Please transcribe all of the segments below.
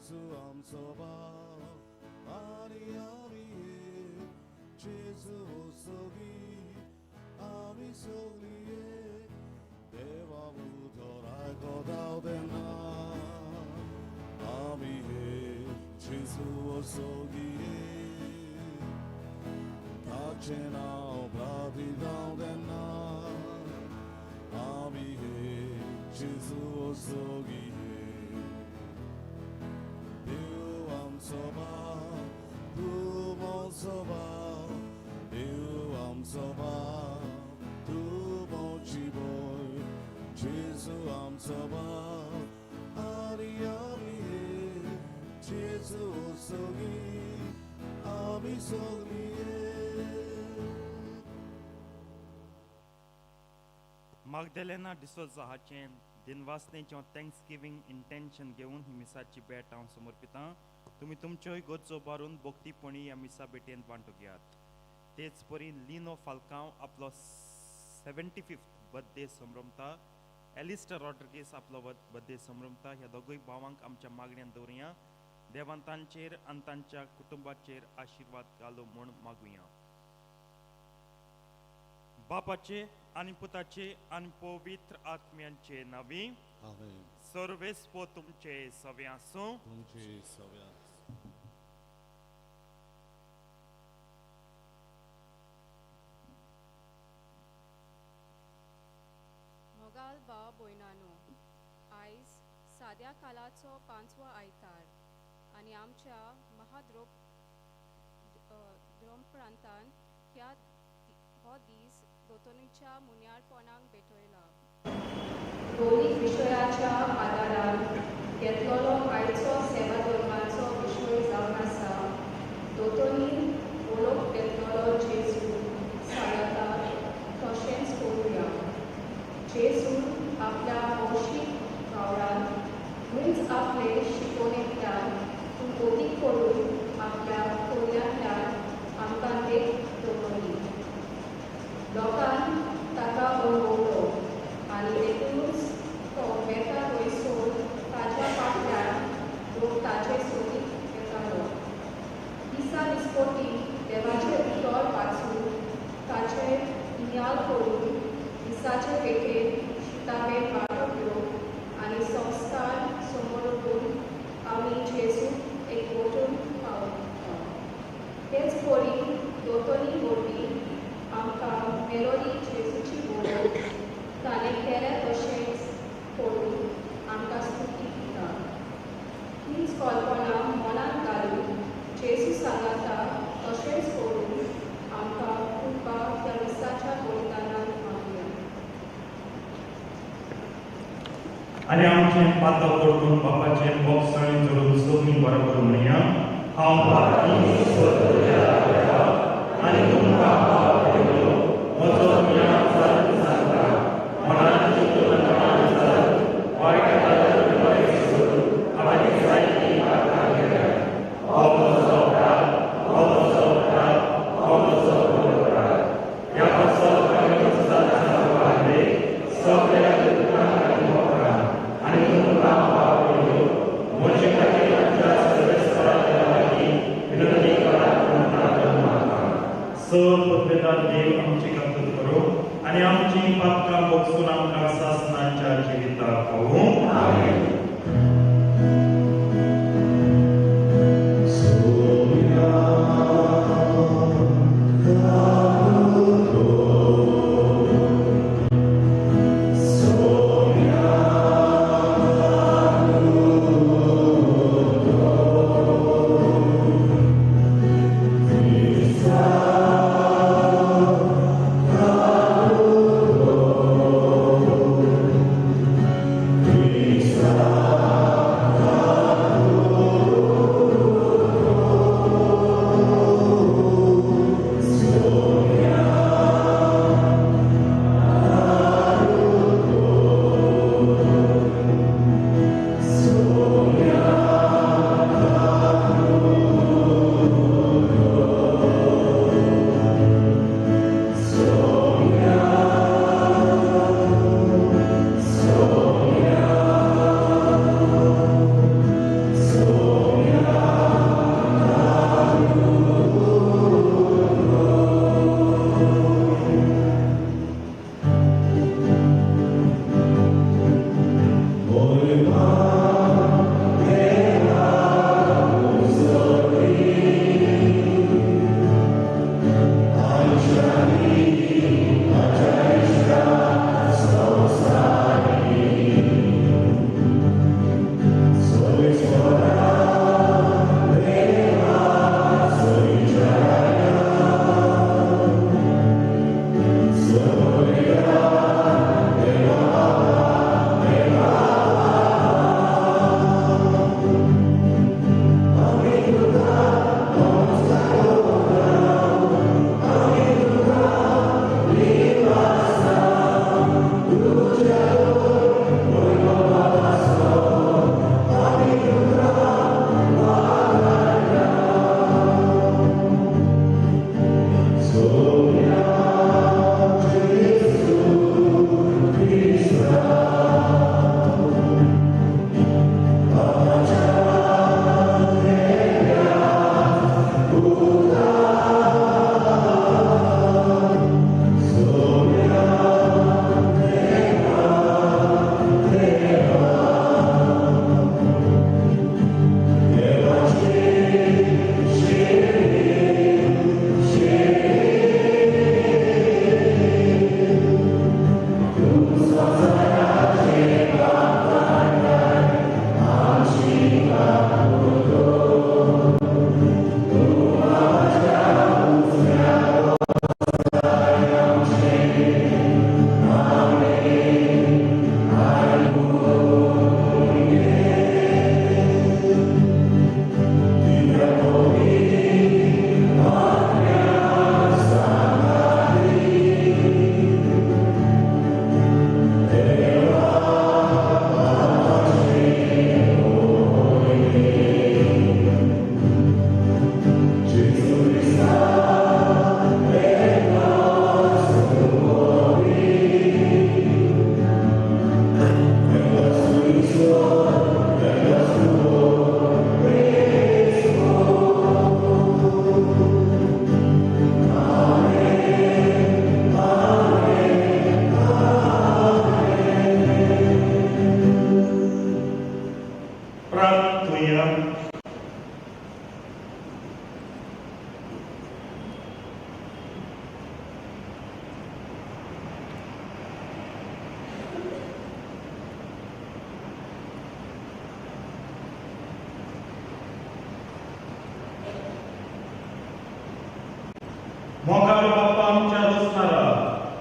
Jesu amsoba Ani ami Jesu sogi Ami sogliye Deva budorai kodao dena Ami Jesu sogiye Tachena obladi dao dena Ami Jesu sogiye Soba, tu mon soba, eu am soba, tu mon chiboy, Jesus am soba, ari ami, Jesus sogi, ami sogi. Magdalena D'Souza हाचें दिनवासनेचें Thanksgiving intention घेवन ही मिसाची भेट हांव समर्पितां. तुम्ही तुमच्योय गरजो बारून भोगतीपणी ह्या मिसा भेटेंत वांटो घेयात. तेच परी लिनो फाल्कांव आपलो 75th बर्थडे संभ्रमता. एलिस्टर रॉड्रिगीस आपलो बर्थडे संभ्रमता. ह्या दोगूय भावांक आमच्या मागण्यांत दवरया. देवान तांचेर आनी तांच्या कुटुंबाचेर आशिर्वाद घालो म्हूण मागुया. बापाचे आनी पुताचे आनी पवित्र आत्म्यांचे नावी. आमेन. सर्वेस्पो तुमचे सवे आसूं. तुमचे सवे आसूं. मोगाल भाव भयणानो, आयज साद्या कालाचो 5वो आयतार आनी आमच्या द्रोमप्रांतान हो दीस दोतोनीच्या मुन्याळपणाक भेटयला. दोनी विशयाच्या आदारान घेतलेलो आयचो सेवा धर्माचो विशय जावन आसा. दोतोनी वळख घेतलेलो जेजू सांगता तशेंच करुया. जेजू आपल्या भौशीक वावरान मुळीच आपले शिकवणेंतल्यान उदोगीक करून आपल्या खोल्यांतल्यान आमकां देख दवरली. लोकांन ताका अणभवलो आनी देखूनच तो बेकार वयसोर ताच्या फाटल्यान लोक ताचे सोबीत येतालो. दिसा दिसपोटी देवाचे उतर वाचून ताचे नियाल करून दिसाचे पेठेन शिताबेन वांटो घेवप आनी संस्कार समोरून आमी जेजूक एकवटून पावता. तेच परी दोतोनी वरवीं आमकां मेलोडी जेजूची वळख ताणें केलें तशेंच करून आमकां स्तुती दिता. हीच कल्पना मनांत घालून जेजू सांगता तशेंच करून आमकां तुमकां ह्या मिसाच्या बलिदानांत मागया. आनी आमचें पातळ करून बापाचें बोगसाळी जोडून सगळीं बरें करूं म्हणया. हांव आनी तुमकां म्हजो ज्ञान सारको सांगता. मनांत चिंतून वायट बरें सोडून आनी जायती वार्ता केल्या. हो म्हजो अपराध, हो म्हजो अपराध, हो म्हजो अपराध. ह्या पासो सगळ्या जगताक आनी अपराध आनी तुमकां पावलो म्हजे खातीर आमच्या सर्वेस्परा देवाची विनंती करात म्हूण प्रार्थना म्हाका. सब पद्दतान देव आमची कातूर करूं आनी आमची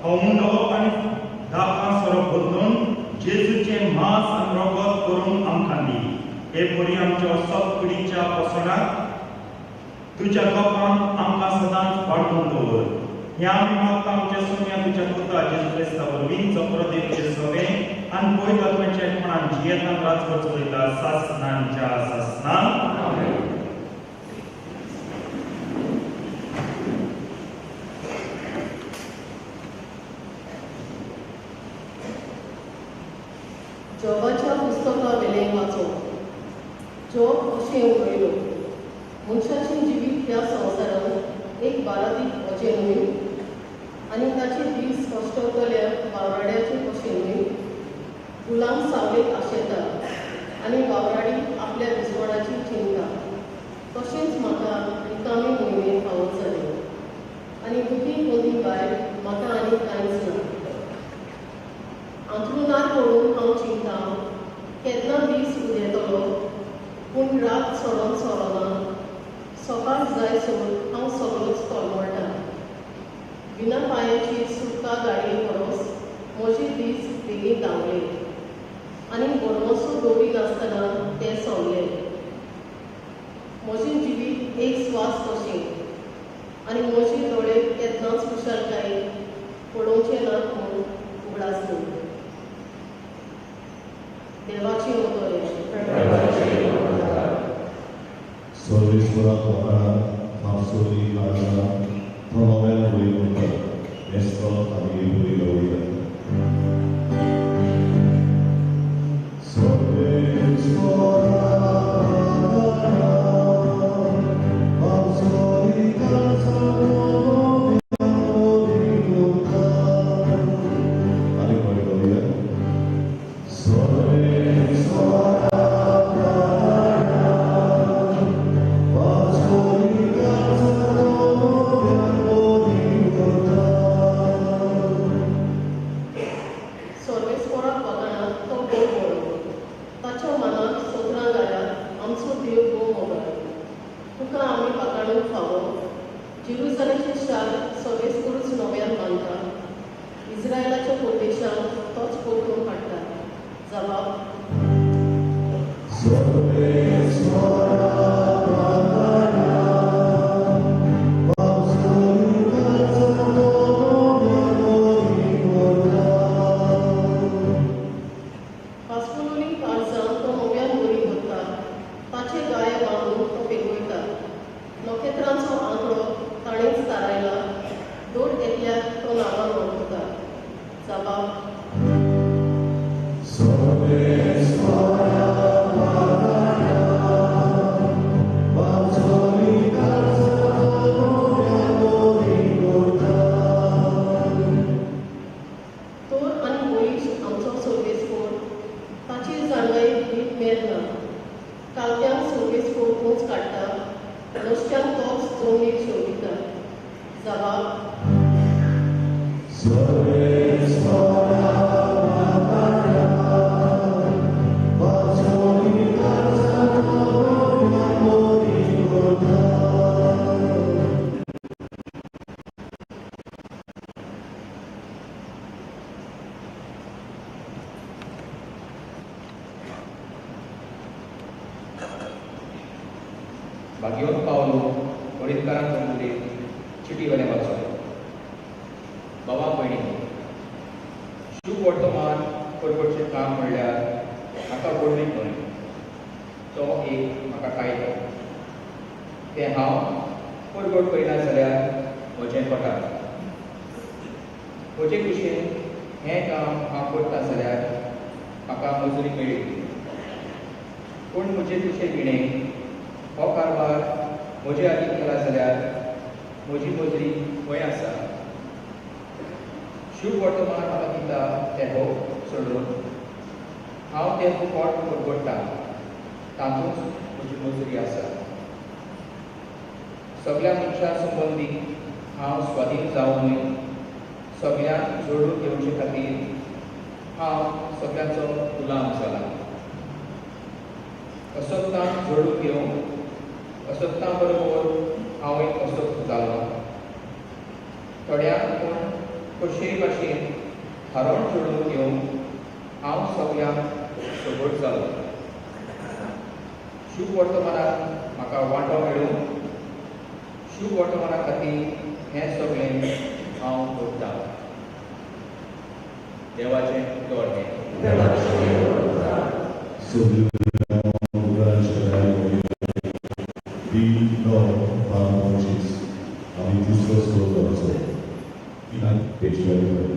हो मुंडो आनी दाकां सोरो बदलून जेजूचें मांस आनी रगत करून आमकां दी. हे बरी आमच्या सोब पिढीच्या पोसणाक तुझ्या कोपान आमकां सदांच वाडून दवर. हे आमी मागता आमच्या सुम्या तुझ्या पुता जेजू क्रिस्ता वरवीं जो परदेवीचे सवे आनी पयत आत्म्याच्या एकपणान जियेतान राजवट चलयता सासणांच्या सासणान. जॉबाच्या पुस्तका वेलें वाचप. जॉब अशें उगयलो. मनशाचें जिवीत ह्या संवसारांत एक बारादीक वचें न्हय आनी ताचे दीस कश्टकल्या वावराड्याचे कशें न्हय. फुलांक सावळेक आशेता आनी वावराडी आपल्या दिसवणाची चिंता. तशेंच म्हाका रिकामे म्हयने फावत जाले आनी दुखी मदीं भायर म्हाका आनी कांयच ना. अंथरुणार पडून हांव चिंतां केन्ना दीस उदेतलो, पूण रात सोडून सोरोना. सकाळ जायसर हांव सगळोच तळमळटा. बिना पांयाची सुटका गाडये परस म्हजे दीस बेगीन धांवले आनी बरमसो दवरी नासतना ते सोंपले. म्हजें जिवीत एक स्वास कशें आनी म्हजे दोळे केन्नाच खुशालकाय पडोवचे नात म्हूण उगडास न्हय. देवाची उतोरे. सर्वेश्वराक वगाडा, थापसोली लागला, थोडोव्यान वयता, मेस्तो आमगे वयलो वयता. भाग्योन पावलो वडीलकारांचो मुली चिटी वेले वाचो. बाबा भयणी, शुभ वर्तमान करपाचें काम म्हणल्यार म्हाका गोडवीक न्हय, तो एक म्हाका कायदो. तें हांव परगट करिना जाल्यार म्हजें पडटा. म्हजे कुशीन हें काम हांव करता जाल्यार म्हाका मजुरी मेळटली. पूण म्हजे कुशेन विणें हो कारभार म्हजे आदीं केला जाल्यार म्हजी मजुरी खंय आसा. शुभ वर्तमान म्हाका दिता तें हो सोडून हांव तें पोट परगडटा, तातूंत म्हजी मजुरी आसा. सगळ्या मनशां संबंदी हांव स्वाधीन जावं न्हय, सगळ्यांक जोडून घेवचे खातीर हांव सगळ्यांचो गुलाम जाला. असोत्तांक जोडून घेवंक असोत्तां बरोबर हांव एक असोत जालो. थोड्यांक पूण कशेय भाशेन हरोण जोडून घेवंक हांव सगळ्यांक सोबत जालो. शुभ वर्तमानात म्हाका वांटो मेळूं. शुभ वर्तमाना खातीर हें सगळें हांव करतां. देवाचें दोळें. Page 25.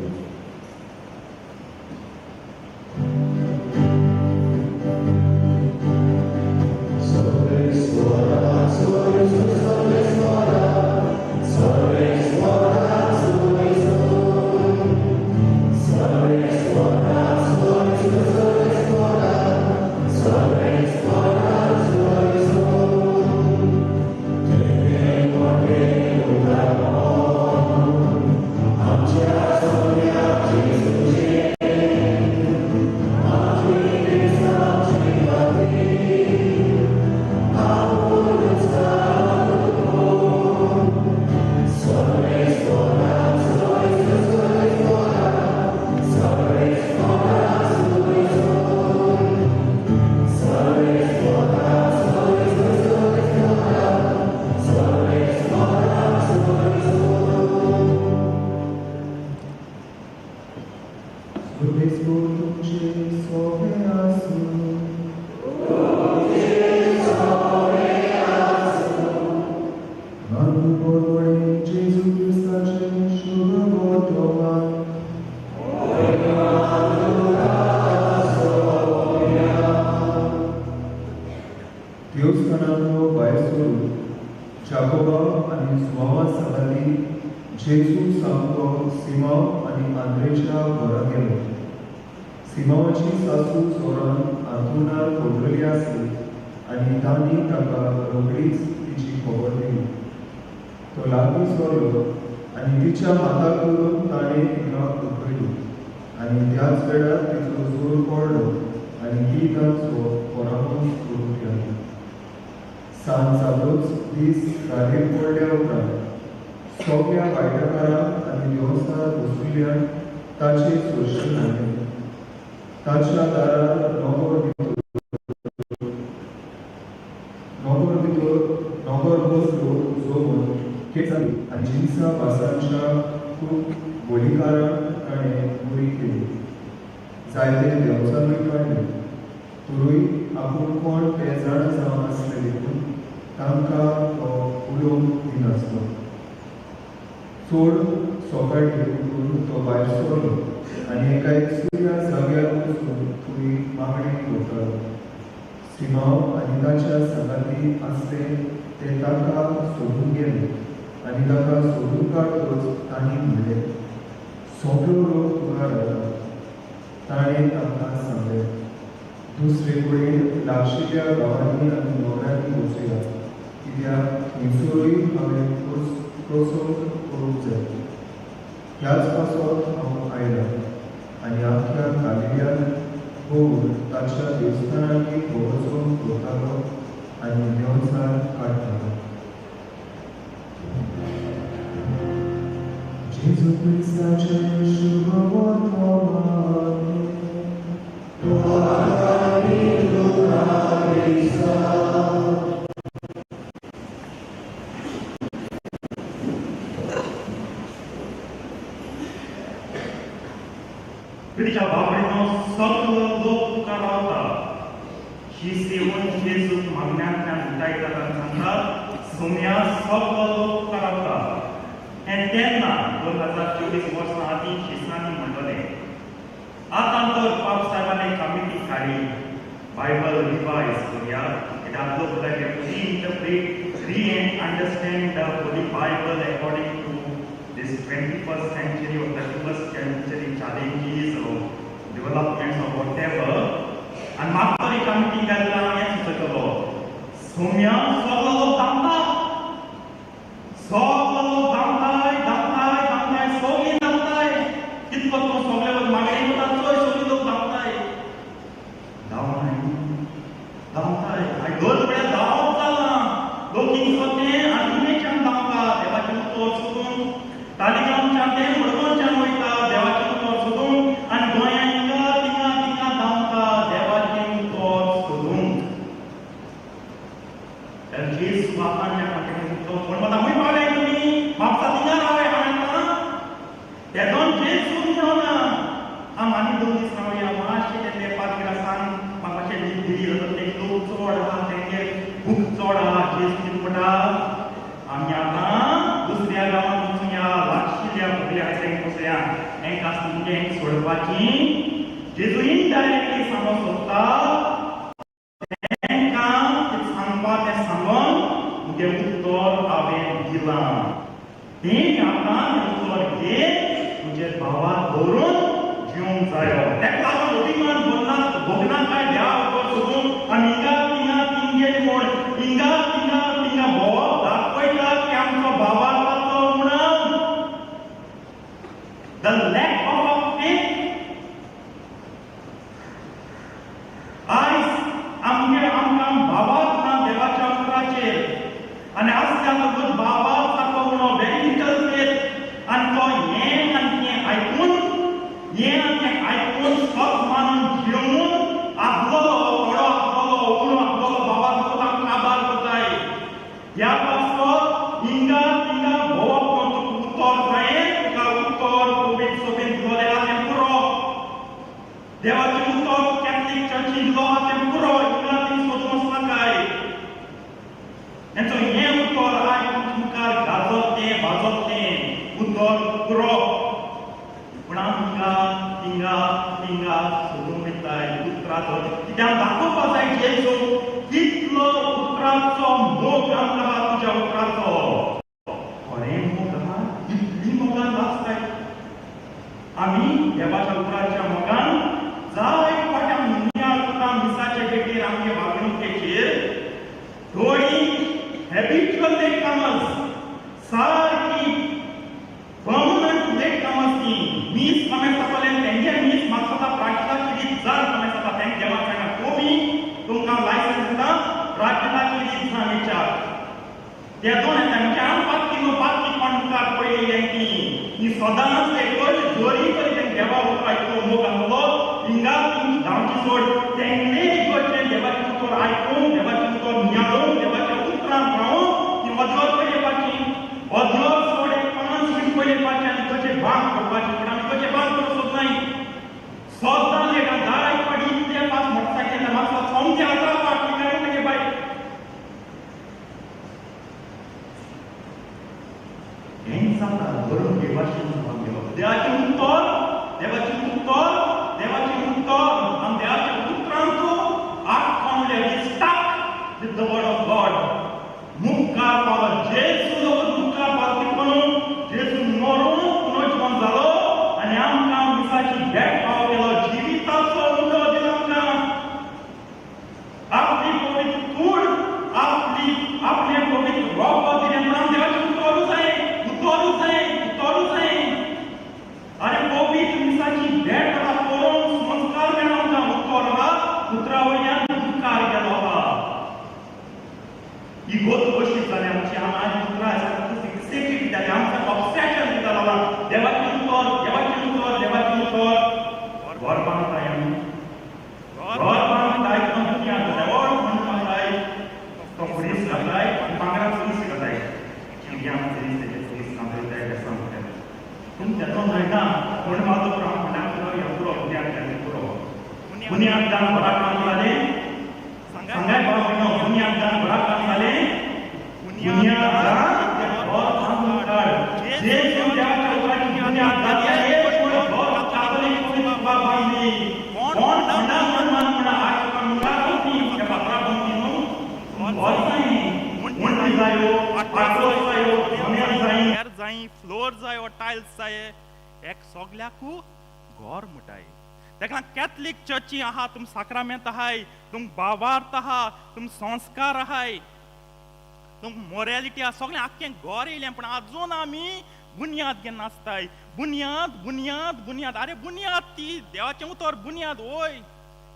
देवस्थानांतलो भायर सरून जाकोबा आनी सुवामा सांगाती जेजू सामको सिमांव आनी आंद्रेच्या घरा गेलो. सिमांवाची सासू सोरान आंतरुणार पडलेली आसली आनी तांणी ताका रोखडीच तिची खबर दिली. तो लागीं सरलो आनी तिच्या हाताक धरून ताणें तिका उखयली आनी त्याच वेळार तिचो जोर पडलो आनी ही तांचो परामर्श करूंक लागली. सांज जालोच दीस रातीर पडल्या उपरांत सगळ्या वायटकारांक आनी देवस्थानांत बशिल्ल्यांक ताचे सोयशीक हाडले. ताच्या दारार नगरभर लोक जोमून केचाली आनी जिन्सां पासांच्या खूब गोलीकारांक ताणें बरी केली. जायते देवचानूय काडले. तरूय आपूण कोण तें जाण जावन आसले देखून तांकां तो उलोवंक दिनासलो. चड सकाळीं उठून तो भायर सरलो आनी एका एकसुऱ्या जाग्यार वचून थंय मागणी करतालो. सिमांव आनी ताच्या सांगाती आसले ते ताका सोदून गेले आनी ताका सोदून काडटच तांणी म्हणलें, सगळो लोक तुका रावता. ताणें तांकां सांगलें, दुसरे कडेन लागशिल्ल्या गांवांनी आनी नगरांनी वचुया, कित्याक थंयसरूय हांवें प्रसंग करूंक जाय. ह्याच पासत हांव आयलां आनी आख्या गालिल्यांत भोंवून ताच्या देवस्थानांनी भोंवचून करतालो आनी देवचार काडटालो. जेजू क्रिस्ताचें शुभ वर्तमान. Critica Babrino सगळो लोक तुका रावता. ही सेवण जेजूक मागण्यांतल्यान उठायता सांगता, सोम्या सगळो लोक तुका रावता. आनी तेन्ना 2024 वर्सां आदीं शिसांनी म्हणटलें, आतां तर पाप साहेबान कमिटी काडी बायबल रिवायज करुया. कित्याक लोक लायक reinterpret, re-understand the Holy Bible according to this 21st century or 31st century challenges or developments or whatever. And Makari committee galla yes suchalo. Somya solo damta. Solo damtai sogi damtai. Kitpat ko sogle magari ko tanto sogi lo damtai. Damtai. I go to bed damta. Looking for them and image and damta. Deva chuto sukun. Talikam chante mudgon chanoi उलटी ते लोक चोड आहा तेंगे भूक चोड आहा जेस कितें म्हणटा आमी आतां दुसऱ्या गांवांत वचून या लागशिल्ल्या भुरग्या तेंक वचया हेंकां तुमगे सोडपाची जेजू इनडायरेक्टली सांगूंक सोदता तेंकां सांगपा तें सांगून तुगे उत्तर हांवें दिलां तें आतां उत्तर घे तुजे भावाक दवरून जिवंक जायो तेका लागून ओटिमान भोगना काय ह्या उत्तर सोदून आमी हिंगा तिंगा तिंगे म्हूण हिंगा तिंगा भोंवप दाखयता की आमचो भावाचो म्हणून द लॅक ऑफ फेथ आयज आमकां भावाक ना देवाच्या उतराचेर आनी आसल्या लागून भावाक ताका म्हणून व्हेरी लिटल फेथ आनी तो हें आनी तें आयकून सत मानून घेवन आदलो व्हडो आसलो उणो आसलो भावाक ताका काबार करताय ह्या पासत हिंगा तिंगा भोंवप तुका उत्तर जायें तुका उत्तर कोवीड सोबीत दिलो जाल्यार तें पुरो देवाचें उत्तर कॅथलीक चर्चीन दिलो आहा तें पुरो हिंगा थिंग सोदूं वचनाकाय हेंचो हें उत्तर आयज तुमकां गाजत तें उत्तर पुरो पूण आमकां तिंगा सोदून वयताय उतराचो कित्याक दाखोवपा जाय जेजू कितलो उतराचो मोग आमकां आहा तुज्या उतराचो खरें मोग आहा इतली मोगान वाचताय आमी देवाच्या उतराच्या मोगान जाय फावटी मुनिया करता मिसाचे पेटीर आमगे वागणुकेचेर थोडी हॅबिच्युअल लेट कामस सारकी परमनंट लेट कामस ती मीस कामें जातलें तेंगे मीस म्हाका स्वता प्रार्थना केली जर कामें जाता तेंक देवाच्या कोमी तुमकां लायसन्स दिता प्रार्थना केली जा विचार ते दोन तेंच्या पातकी कोण तुका पयली तेंकी ही सदांच ते जोरी तरी तें देवा उतर आयकून मोग आसलो हिंगा तीं धांवची सोड तेंगे इगोरचें देवाचें उतर आयकून देवाचें उतर नियाळून देवाच्या उतरांत रावून ती अदवर पळयपाची अदवर सोड एक 5 मिनट पळयपाची आनी कशें भाग करपाची पूण आमी कशें भाग करूं सोदनाय सोदां लेट जाय पडी ते पास मोटरसायकल मातसो सोमते आतां पाट काडून तेगे बाय हें जाता बरोवन देवाचें उतर देवाचें उतर आनी देवाच्या उतरांत तूं आटकोन stuck with the word of God मुखार पावलो जेजू लागून मुखार पावलो म्हणून जेजू मरून पुनर्जीवन जालो आनी आमकां मिसाची भेट पाव केलो जिविताचो उदो दिलो आमकां आपली पवित्र कूड आपले पवित्र रोप दिलें म्हण आमी देवाचें उतरूं जाय अरे पवित्र मिसाची भेट आहा करून संस्कार मेळ्ळो आमकां उत्तर आहा उतरा वयल्यान मुखार गेलो आहा ही गोष्ट कशी जाली आमची आज उतरा फिक्सेटेड जाली आमकां ऑब्सेशन दिता देवाचें उतर घर बांदताय आमी घर बांदताय दुनिया व्हड बांदताय तो फ्रीज घालताय भांगराक फ्रीज घालताय चिंग्याक फ्रीज फ्रीज घालताय बेसान पूण तेचो जायना पूण म्हाजो पुरो बुनियाद दान बरा काम जालें सांगाय बाबा बुनियाद दान बरा काम जालें बुनियाद दान घर बांदून काड जेजू देवाच्या उतराची बुनियाद घातली पूण घर कातोलीक बाबा बांदली कोण म्हणा आज तुका ती त्या पात्रा बांदली न्हू घर जाय म्हणटी जायो पातळ जायो जमीन जाय फ्लोर जाय टाइल्स जाय एक सगल्याकू घर मुटाय तेका कॅथलिक चर्ची आहा तुम साक्रामेंत आहाय तुम बाबार्थ आहा तुम संस्कार आहाय तुम मोरॅलिटी आहा सगळें आख्खें घर येयलें पण आजून आमी बुनियाद घेवन नाचताय बुनियाद अरे बुनियाद ती देवाचें उतर बुनियाद ओय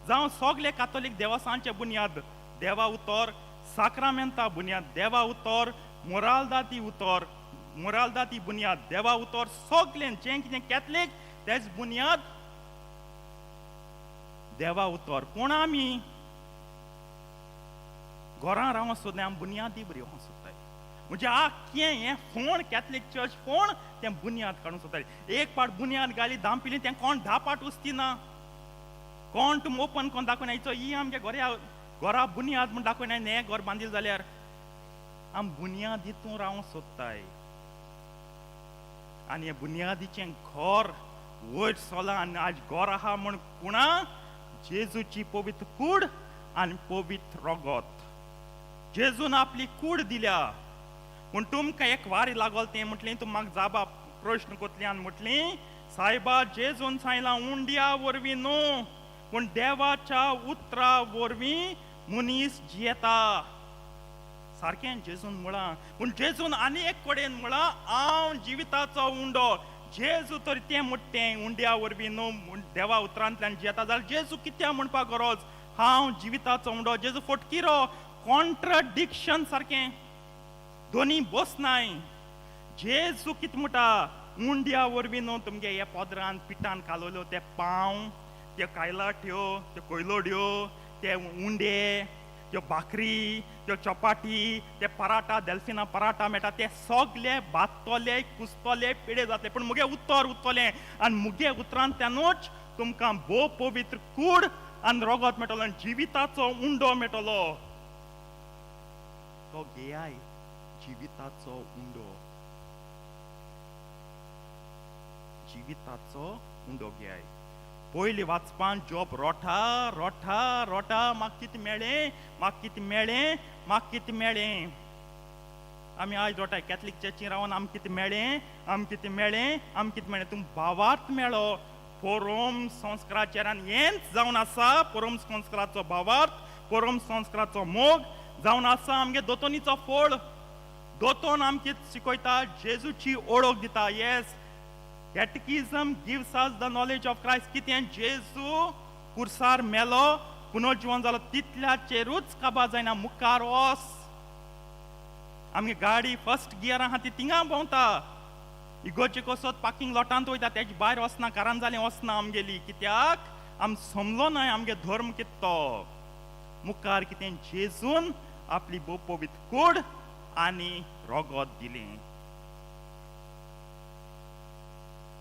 जावं सगळे कातोलीक देवस्थानचें बुनियाद देवा उतर साक्रामेंता बुनियाद देवा उतर मोरालदाती बुनियाद देवा उतर सगळें जें कितें कॅथलीक तेच बुनियाद देवा उतर पूण आमी घरां रावूं सोदना आमी बुनियादी बरी रावूं सोदताय म्हणजे आख्खें हें फोण कॅथलीक चर्च फोण तें बुनियाद काडूंक सोदताय एक पाट बुनियाद घाली धांपिली तें कोण 10 पाट उस्ती ना कोण तुम ओपन कोण दाखोवनायचो ही आमच्या घरा बुनियाद म्हण दाखोवनाय हे घर बांदिल जाल्यार आम बुनियादीतून रावंक सोदताय आनी हे बुनियादीचें घर वयर चला आनी आज घर आहा म्हण कुणा जेजूची पवित्र कूड आनी पवित्र रगत जेजून आपली कूड दिल्या पूण तुमकां एक वारी लागल तें म्हटलें तुम म्हाका जाबा प्रश्न कोतली आनी म्हटली सायबा जेजून सांगलां उंड्या वरवीं न्हू पूण देवाच्या उतरा वरवीं मनीस जियेता सारकें जेजून म्हळां पूण जेजून आनी एक कडेन म्हळां हांव जिविताचो उंडो जेजू तर तें म्हणटें उंड्या वरवीं न्हू देवा उतरांतल्यान जियेता जाल्यार जेजू कित्या म्हणपाक गरज हांव जिविताचो उंडो जेजू फटकिरो कॉन्ट्रडिक्शन सारकें दोनी बसनाय जेजू कितें म्हणटा उंड्या वरवीं न्हू तुमगे हे पोदरान पिठान कालोल्यो ते पांव त्यो कायलाट्यो त्यो कोयलोड्यो ते उंडे त्यो भाकरी त्यो चपाटी ते पराठा देल्फिना पराठा मेळटा ते सगळे भाजतले कुसतले पिडे जातले पूण मुगे उतर उरतलें आनी मुगे उतरांतल्यानूच तुमकां भोव पवित्र कूड आनी रगत मेळटलो आनी जिविताचो उंडो मेळटलो तो घेयाय जिविताचो उंडो जिविताचो उंडो घेयाय पयलीं वाचपान जॉब रोठा रोठा रोठा म्हाका कितें मेळ्ळें म्हाका कितें मेळ्ळें म्हाका कितें मेळ्ळें आमी आयज रोटाय कॅथलीक चर्चीन रावन आमकां कितें मेळ्ळें आमकां कितें मेळ्ळें आमकां कितें मेळ्ळें तुमकां भावार्थ मेळ्ळो परम संस्काराचेर आनी हेंच जावन आसा परम संस्काराचो भावार्थ परम संस्काराचो मोग जावन आसा आमगे दोतोनीचो फळ दोतोन आमकां शिकयता जेजूची ओळख दिता yes Catechism gives us the knowledge of Christ. कितें जेजू कुर्सार मेलो पुनर्जीवन जालो तितल्याचेरूच काबार जायना मुखार वच आमगे गाडी फर्स्ट गियर आहा ती थिंगा भोंवता इगोर्जे कसोत पार्किंग लॉटांत वयता तेजे भायर वचना कारण जालें वचना आमगेली कित्याक आम समलो नाय आमगे धर्म कितें तो मुखार कितें जेजून आपली भोव पवित्र कूड आनी रगत दिलें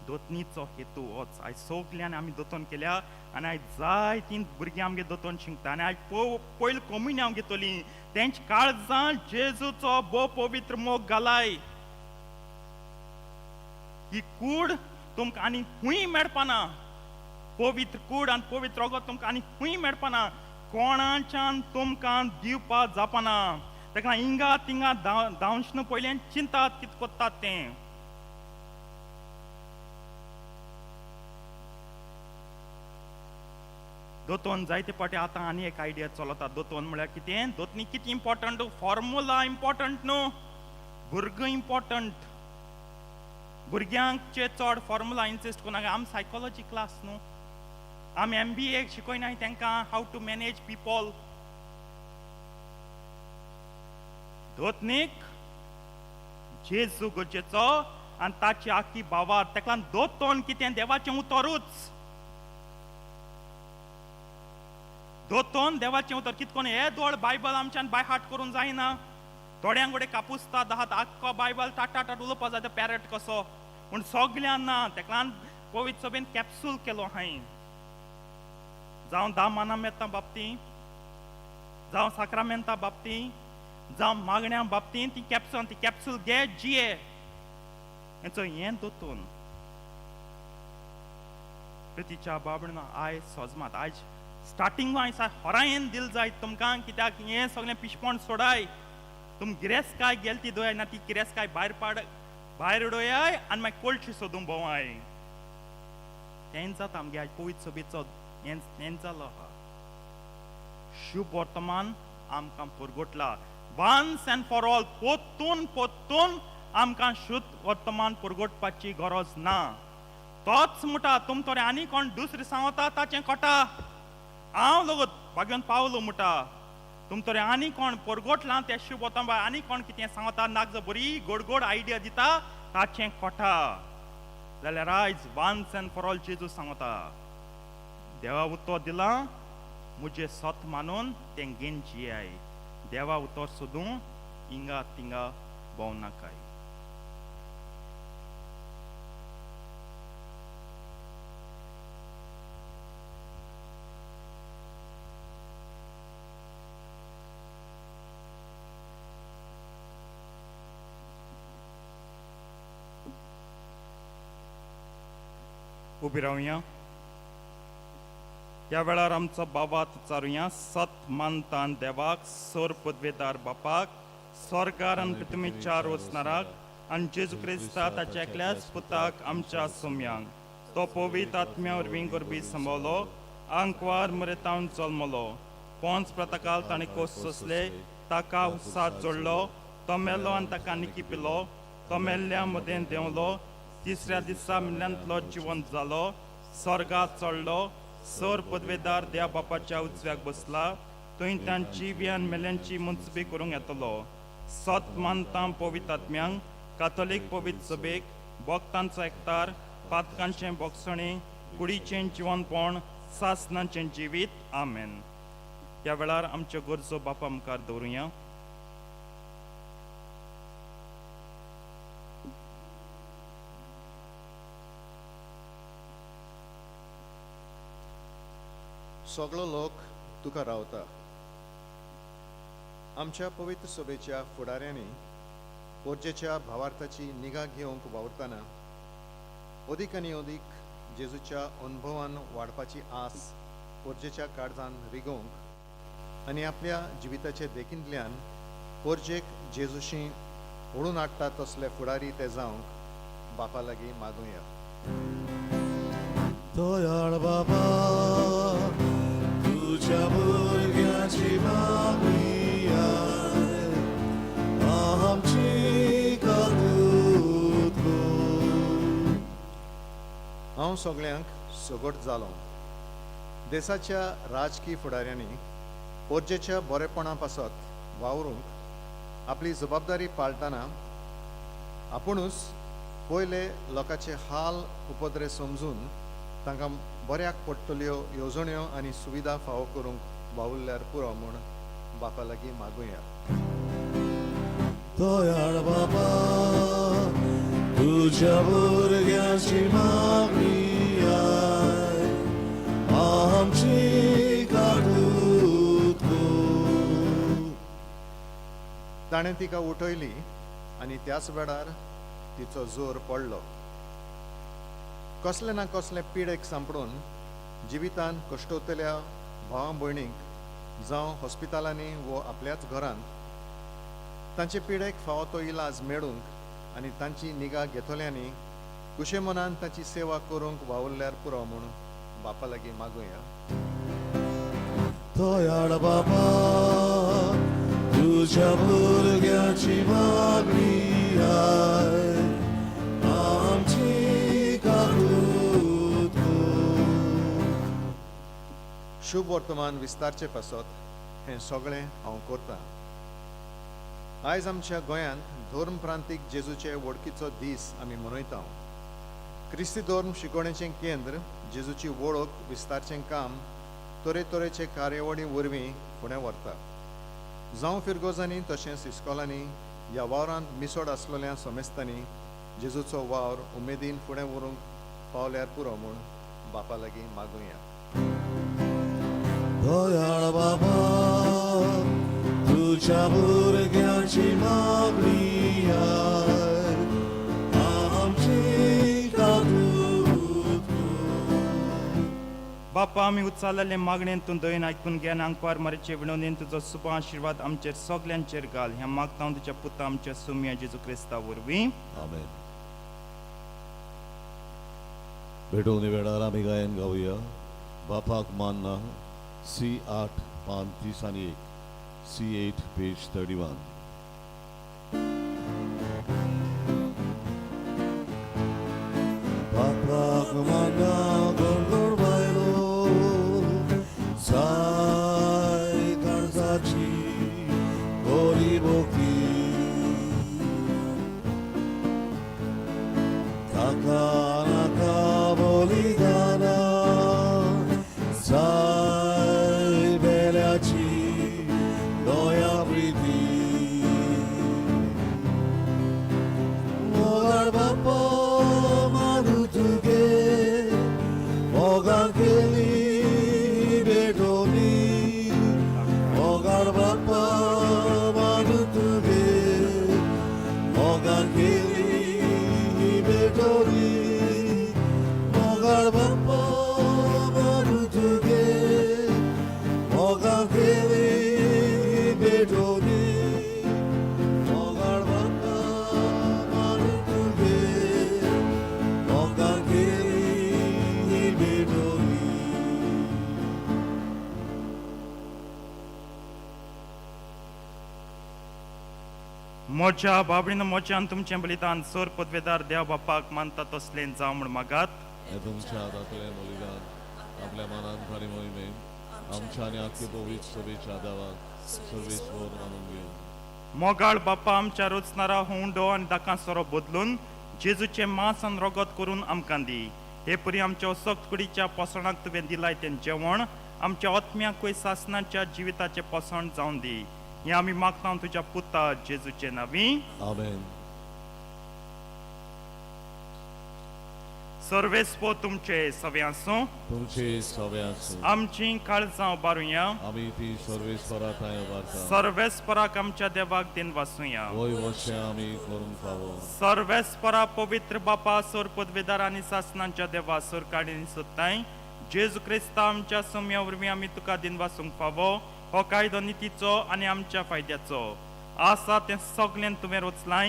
दोतनीचो हेतू होच आयज सगल्यान आमी दोतोन केल्या आनी आयज जाय तीन भुरगीं आमगे दोतोन शिंकता आनी आयज पयली कम्युनी हांव घेतली तेंच काळजांत जेजूचो भोव पवित्र मोग घालाय ही कूड तुमकां आनी खूंय मेळपाना पवित्र कूड आनी पवित्र रगत तुमकां आनी खूंय मेळपाना कोणाच्यान तुमकां दिवपा जावपाना ताका हिंगा तिंगा धांवचना पयलें चिंतात कितें कोत्तात तें दोतोन जायते पाटी आतां आनी एक आयडिया चलता दोतोन म्हळ्यार कितें दोतनी कितें इम्पॉर्टंट फॉर्मुला इम्पॉर्टंट न्हू भुरगो इम्पॉर्टंट भुरग्यांचे चड फॉर्मुला इन्सिस्ट कोनाक आमी सायकोलॉजी क्लास न्हू आमी MBA शिकयनाय तांकां हाव टू मॅनेज पीपल दोतनीक जेजू गरजेचो आनी ताची आख्खी भावार्थ ताका दोतोन कितें देवाचें उतरूच दोतोन देवाचें उतर कितें कोण हे दोळ बायबल आमच्यान बाय हार्ट करून जायना थोड्यांक कडेन कापुस्ता दाहात आख्खो बायबल टाटा उलोवपा जाता पॅरट कसो पूण सगळ्यांक ना ताका पवित्र सभेन कॅप्सूल केलो हांवें जावं 10 मानामेंतां बाबतीं जावं साक्रामेंतां बाबतीं जावं मागण्यां बाबतीं ती कॅप्सूल घे जिये हेचो हें दोतोन प्रितीच्या बाबडीन आयज सोजमात आयज स्टार्टिंग हांवें होरायेन दिल जाय तुमकां कित्याक हें सगळें पिशपण सोडाय तुम गिरेस्काय गेल ती दोयाय ना ती गिरेस्काय भायर उडोयाय आनी मागीर कोळशी सोदून भोंवाय तें जाता आमगे आयज पवित्र सभेचो हें जालो आहा शुभ वर्तमान आमकां पुरगोटला वन्स एंड फॉर ऑल पोत्तून आमकां शुभ वर्तमान पुरगोटपाची गरज ना तोच म्हणटा तुमतोरे आनी कोण दुसरें सांगता ताचें कोटा हांव लोक भाग्यान पावलो म्हणटा तुमतोरे आनी कोण परगोटला ते शुभ वर्तमान आनी कोण कितें सांगता नाक बरी गोड आयडिया दिता ताचें कोटा जाल्यार आयज वन्स एंड फॉर ऑल जेजू सांगता देवा उतर दिला मुझे सत मानून तें घेन जियाय देवा उतर सोदूं हिंगा तिंगा भोंवनाकाय उभी राहूया. या वेळार आमचो बाबात चारुया. सत मानतान देवाक, सोर पदवेदार बापाक, स्वर्गार आनी पृथ्वीत चार वचनाराक, आनी जेजू क्रिस्ता ताच्या एकल्याच पुताक आमच्या सोम्यांक, तो पवित्र आत्म्या वरवीं गरबी संभवलो, आंकवार मरेतावन जल्मलो, पोंच प्रताकाल ताणें कोस सोंसले, ताका उत्सात जोडलो, तो मेलो आनी ताका निकिपिलो, तो मेल्ल्या मदें देंवलो, तिसऱ्या दिसा मिल्ल्यांतलो जिवंत जालो, स्वर्गात चडलो, सोर पदवेदार देवा बापाच्या उजव्याक बसला, थंय तांची वियान मेल्यांची मुंचबी करूंक येतलो. सत मानता पवित्र आत्म्यांक, कातोलीक पवित्र सभेक, भक्तांचो एकतार, पातकांचें बोगसणें, कुडीचें जिवनपण, सासणांचें जिवीत. आमेन. ह्या वेळार आमच्यो गरजो बापा मुखार दवरुया. सगळो लोक तुका रावता. आमच्या पवित्र सभेच्या फुडाऱ्यांनी पोरजेच्या भावार्थाची निगा घेवंक वावरतना अदीक आनी अदीक जेजूच्या अनुभवान वाडपाची आस पोरजेच्या काळजान रिगोवंक आनी आपल्या जिविताचे देखींतल्यान पोरजेक जेजूशी ओडून हाडटा तसले फुडारी ते जावंक बापा लागीं मागुया. दयाळ बाबा, तुझ्या भुरग्याची मागणी आय, आमची काकूत कर. हांव सगळ्यांक सगट जालो. देशाच्या राजकीय फुडाऱ्यांनी पोरजेच्या बरेपणा पासत वावरूंक आपली जबाबदारी पाळटना आपुणूच पयले लोकांचे हाल उपद्रे समजून तांकां बऱ्याक पडटल्यो येवजण्यो आनी सुविधा फावो करूंक वावुरल्यार पुरो म्हूण बापा लागीं मागुया. दयाळ बाबा, तुझ्या भुरग्याची मागणी आय, आमची काकूत कर. ताणें तिका उठयली आनी त्याच वेळार तिचो जोर पडलो. कसले ना कसले पिडेक सांपडून जिवितान कश्टवतल्या भावां भयणींक जावं हॉस्पिटलांनी वो आपल्याच घरांत तांचे पिडेक फावो तो इलाज मेळूंक आनी तांची निगा घेतल्यांनी कुशे मनान तांची सेवा करूंक वावुरल्यार पुरो म्हूण बापा लागीं मागुया. दयाळ बाबा, तुझ्या भुरग्याची मागणी आय, आमची काकूत कर. शुभ वर्तमान विस्तारचे पासत हें सगळें हांव करतां. आयज आमच्या गोंयांत धर्म प्रांतीक जेजूचे वळखीचो दीस आमी मनयता. क्रिस्ती धर्म शिकवणेचें केंद्र जेजूची वळख विस्तारचें काम तरेतरेचे कार्यावळी वरवीं फुडें व्हरता. जावं फिरगोजांनी तशेंच इस्कॉलांनी ह्या वावरांत मिसळ आसलेल्या समेस्तांनी जेजूचो वावर उमेदीन फुडें व्हरूंक पावल्यार पुरो म्हूण बापा लागीं मागुया. दयाळ बाबा, तुझ्या भुरग्याची मागणी आय, आमची काकूत कर. बापा, आमी उचालले मागणेंतून दयेन आयकून घेन आंकवार मारेचे विणवणेन तुजो शुभ आशिर्वाद आमचेर सगल्यांचेर घाल. हें मागता तुज्या पुता आमच्या सोम्या जेजू क्रिस्ता वरवीं. आमेन. भेटोवनी वेळार आमी गायन गावया. बापाक मानना, C8 पान 30 आनी 1, C8 पेज 31. बापाक मानना गोंदळ बायलो, साय काळजाची बरी बोकी, ताका नाका बलिदाना, साय बेल्याची दया प्रिती. मोच्या बाबडीन मोच्यान तुमचें बलिदान सोर पदवेदार देव बापाक मानता तसलें जावं म्हण मागात. हे तुमच्या हातांतलें बलिदान आपल्या मनांत आनी मोहिमेन आमच्या आनी आख्खे पवित्र सभेच्या देवाक सर्वेस्वर मानून घेवन मोगाळ बापा आमच्या रोचणारा हुंडो आनी दाकां सोरो बदलून जेजूचें मांस आनी रगत करून आमकां दी. हे परी आमच्या सक्त कुडीच्या पोसणाक तुवें दिलाय तें जेवण आमच्या आत्म्याकूय सासणाच्या जिविताचें पोसण जावन दी. हें आमी मागता तुज्या पुता जेजूचे नांवी. आमेन. सर्वेस्पो तुमचे सव्यांसो तुमचे सव्यांसो आमची काळजां उबारुया. आमी ती सर्वेस्पराताय उबारता. सर्वेस्पराक आमच्या देवाक दिन वासूया. वय वशें आमी करूंक फावो. सर्वेस्परा पवित्र बापा सोर पदवेदार आनी सासणांच्या देवा सोर काडीन सोदताय जेजू क्रिस्ता आमच्या सोम्या वरवीं आमी तुका दिन वासूंक फावो. हो कायदो नितीचो आनी आमच्या फायद्याचो आसा तें सगळें तुवें रचलाय.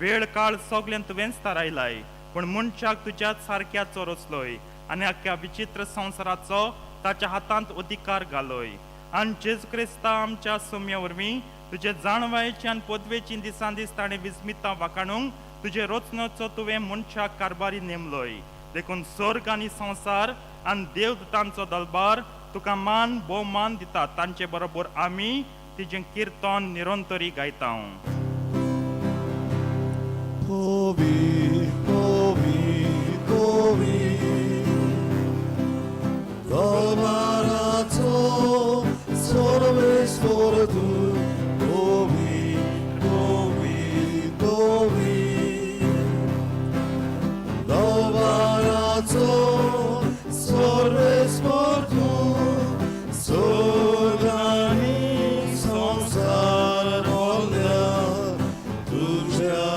वेळ काळ सगळें तुवेंच थारायलाय. पूण मनशाक तुज्याच सारक्याचो रचलोय आनी आख्या विचित्र संवसाराचो ताच्या हातांत अधिकार घालोय. आनी जेजू क्रिस्ता आमच्या सोम्या वरवीं तुजे जाणवायेची आनी पदवेची दिसान दीस ताणें विस्मितां वाखाणूंक तुजे रचणेचो तुवें मनशाक कारबारी नेमलोय. देखून स्वर्ग आनी संवसार आनी देवदूतांचो दरबार तुका मान भोवमान दिता. तांचे बरोबर आमी तिजें किर्तन निरंतरी गायता. Domaraco सर्वेस्वर तू दोवी दोवी दोवी Domaraco सर्वेस्वर तू सोगानी संसार मोल्या तुझ्या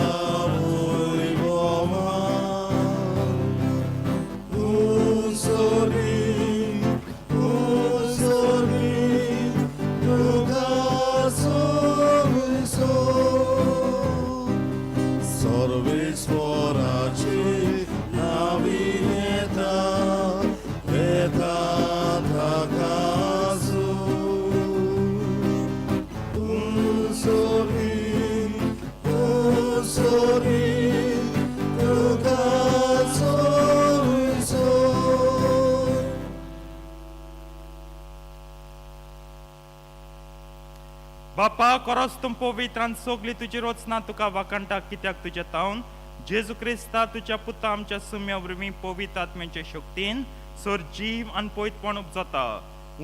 बापा खरोच तुम पवित्र आनी सगळी तुजी रचना तुका वाखणटा. कित्याक तुजे तावन जेजू क्रिस्ता तुज्या पुता आमच्या सुम्या वरवीं पवित्र आत्म्याचे शक्तीन सोर जीव आनी पवित्रपण उपजता.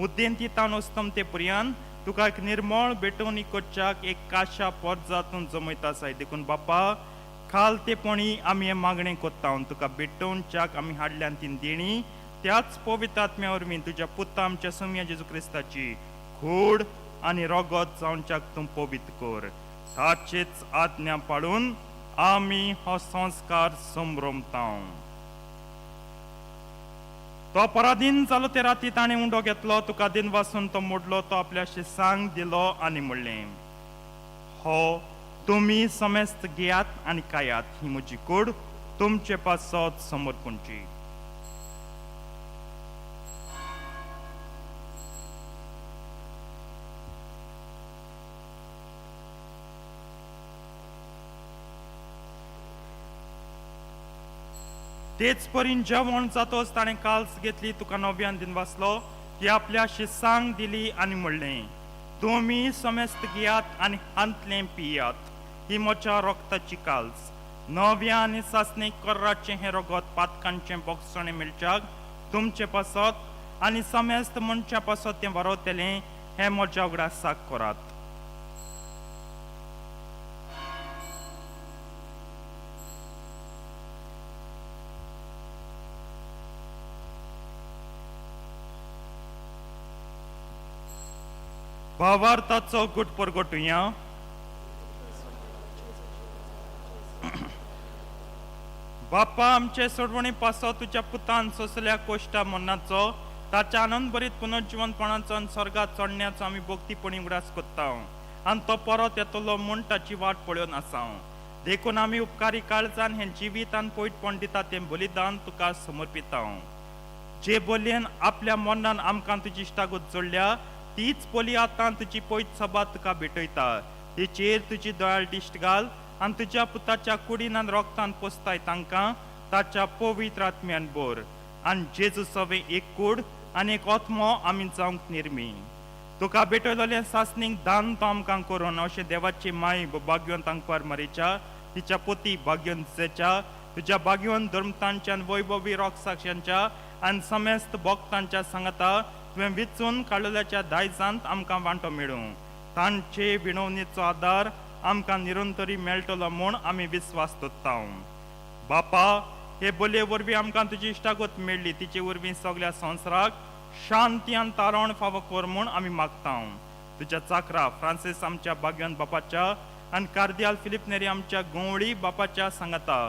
उद्देन ती तावन वस्तम ते पर्यंत तुका एक निर्मळ भेटून इकोच्याक एक काशा पोरजातून जमयतासाय. देखून बापा खाल तेपणी आमी हे मागणें कोत्ता. तुका भेटोवनच्याक आमी हाडल्यान ती देणी त्याच पवित्र आत्म्या वरवीं तुज्या पुता आमच्या सुम्या जेजू क्रिस्ताची खूड आनी रगत जावनच्याक तूं पवित्र कर. ताचेच आज्ञा पाळून आमी हो संस्कार संभ्रमता. तो पराधीन जालो ते राती ताणें उंडो घेतलो. तुका दिन वासून तो मोडलो. तो आपल्या शिसांक दिलो आनी म्हणलें हो तुमी समेस्त घेयात आनी खायात. ही म्हजी कूड तुमचे पासत समर्पणची. तेच परीन जेवण जातोच ताणें काल्स घेतली. तुका नव्यान दिन वाचलो. ती आपल्या शिसांक दिली आनी म्हणलें तुमी समेस्त घेयात आनी हांतलें पियात. ही म्हज्या रक्ताची काल्स नव्या आनी सासणेक कर्राचें हें रगत पातकांचें बोगसणें मेळच्याक तुमचे पासत आनी समेस्त मनशा पासत तें वारयतलें. हें म्हज्या वांगडा साक करात. भावार्थाचो गुट परगटुया. बापा आमचे सोडवणी पासो तुज्या पुतान सोंसल्या कोश्टा मरणाचो ताच्या आनंद भरीत पुनर्जीवनपणाचो आनी स्वर्गात चडण्याचो आमी भक्तीपणी उगडास कोत्ता. आनी तो परत येतलो म्हूण ताची वाट पळोवन आसा. देखून आमी उपकारी काळजान हें जिवीत आनी पयटपण दिता तें बलिदान तुका समर्पिता. जे बोलयेन आपल्या मरणान आमकां तुजी इश्टागत जोडल्या तीच बोली आतां तुजी पयत सभा तुका भेटयता. तेचेर तुजी दयाळ दिश्ट घाल आनी तुज्या पुताच्या कुडीन आनी रोगतान पोसताय तांकां ताच्या पवित्र आत्म्यान बोर आनी जेजू सवे एक कूड आनी एक आत्मो आमी जावंक निर्मी तुका भेटयलोले सासणीक दान तो आमकां करून अशें देवाची माय भाग्यवंत तांकां मारीच्या तिच्या पोती भाग्यवंतच्या तुझ्या भाग्यवंत धर्मतांच्या वैभवी रोग साक्षांच्या आनी समेस्त भक्तांच्या सांगता तुवें विचून काडलेल्या दायजांत आमकां वांटो मेळूं तांचे विणवणेचो आदार आमकां निरंतरी मेळटलो म्हूण आमी विस्वास दवरता बापा हे बोलये वरवीं आमकां तुजी इश्टागत मेळ्ळी तिचे वरवीं सगळ्या संवसाराक शांती आनी तारण फावो कर म्हूण आमी मागता तुज्या चाकरा फ्रांसीस आमच्या भाग्यवंत बापाच्या आनी कार्दियाल फिलिप नेरी आमच्या गोवळी बापाच्या सांगता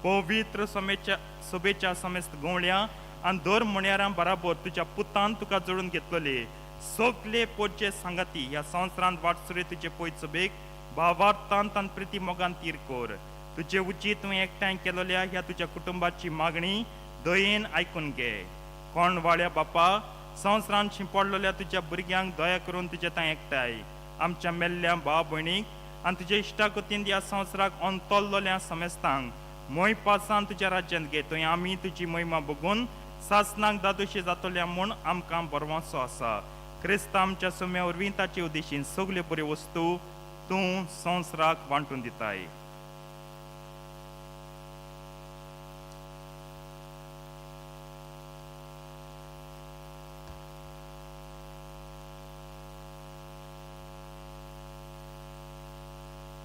पवित्र सभेच्या समेस्त गोवळ्या आनी दर म्हणयारां बराबर तुज्या पुतान तुका जोडून घेतलोले सगळे पोटचे सांगाती ह्या संवसारांत वाटसुरे तुजे पयत सभेक भावार्थांत आनी प्रिती मोगान तीर कर तुजे उची तुवें एकठांय केलोल्या ह्या तुज्या कुटुंबाची मागणी दयेन आयकून घे कोण वाड्या बापा संवसारांत शिंपडलेल्या तुज्या भुरग्यांक दया करून तुजे थंय एकठांय आमच्या मेल्ल्या भाव भयणीक आनी तुज्या इश्टागतीन ह्या संवसाराक अंतरलोल्या समेस्तांक मोय पासान तुज्या राज्यांत घे थंय आमी तुजी महिमा बघून सासनाक दादोशी जातोल्या म्हूण आमकां बरवासो आसा क्रिस्त आमच्या सुम्या वरवीं ताचे उद्देशीन सगल्यो बऱ्यो वस्तू तूं संवसाराक वांटून दिताय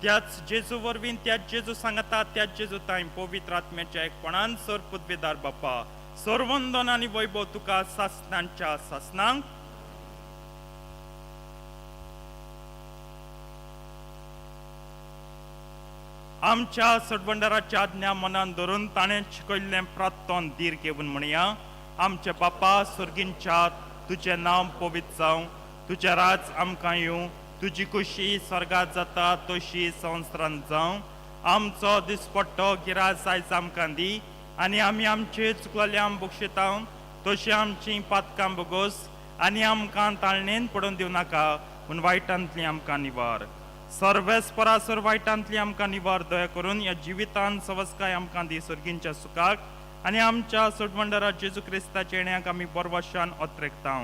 त्याच जेजू वरवीं त्याच जेजू सांगता त्याच जेजू ताई पवित्र आत्म्याच्या एकपणान सर पुदवेदार बापा सर्वंदन आनी वैभव तुका सासनांच्या सासनांक आमच्या सडवंडराच्या आज्ञा मनान धरून ताणें शिकयल्लें प्रार्थन धीर घेवन म्हणया आमचे बापा सुर्गींच्या तुजें नांव पवित्र जावं तुजें राज आमकां येवं तुजी खुशी स्वर्गात जाता तशी संवसारांत जावं आमचो दिसपट्टो गिरास आयज आमकां दी आनी आमी आमचे चुकलेल्यांक बक्षिता तशी आमची पातकां बगोस आनी आमकां ताळणेन पडून दिवं नाका पूण वायटांतली आमकां निवार सर्वेस परासर वायटांतली आमकां निवार दया करून ह्या जिवितांत सवस्काय आमकां दी सर्गींच्या सुखाक आनी आमच्या सोडवंडरा जेजू क्रिस्ताच्या येण्याक आमी बरवशान ओत्रेकता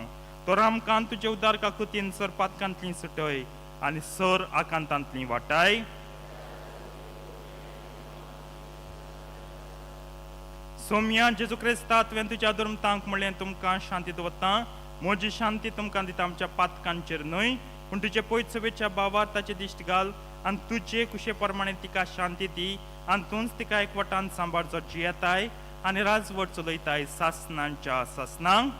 तर आमकां तुजे उदार काकुतीन सर पातकांतली सुटय आनी सर आकांतांतली वाटाय सोम्या जेजू क्रिस्ता तुवें तुज्या धर्मतांक म्हणलें तुमकां शांती दवरता म्हजी शांती तुमकां दिता आमच्या पातकांचेर न्हय पूण तुजे पयत सवेच्या भावार ताचे दिश्ट घाल आनी तुजे कुशे प्रमाणे तिका शांती दी आनी तूंच तिका एकवटान सांबाळचो जियेताय आनी राजवट चलयताय सासनांच्या सासनांक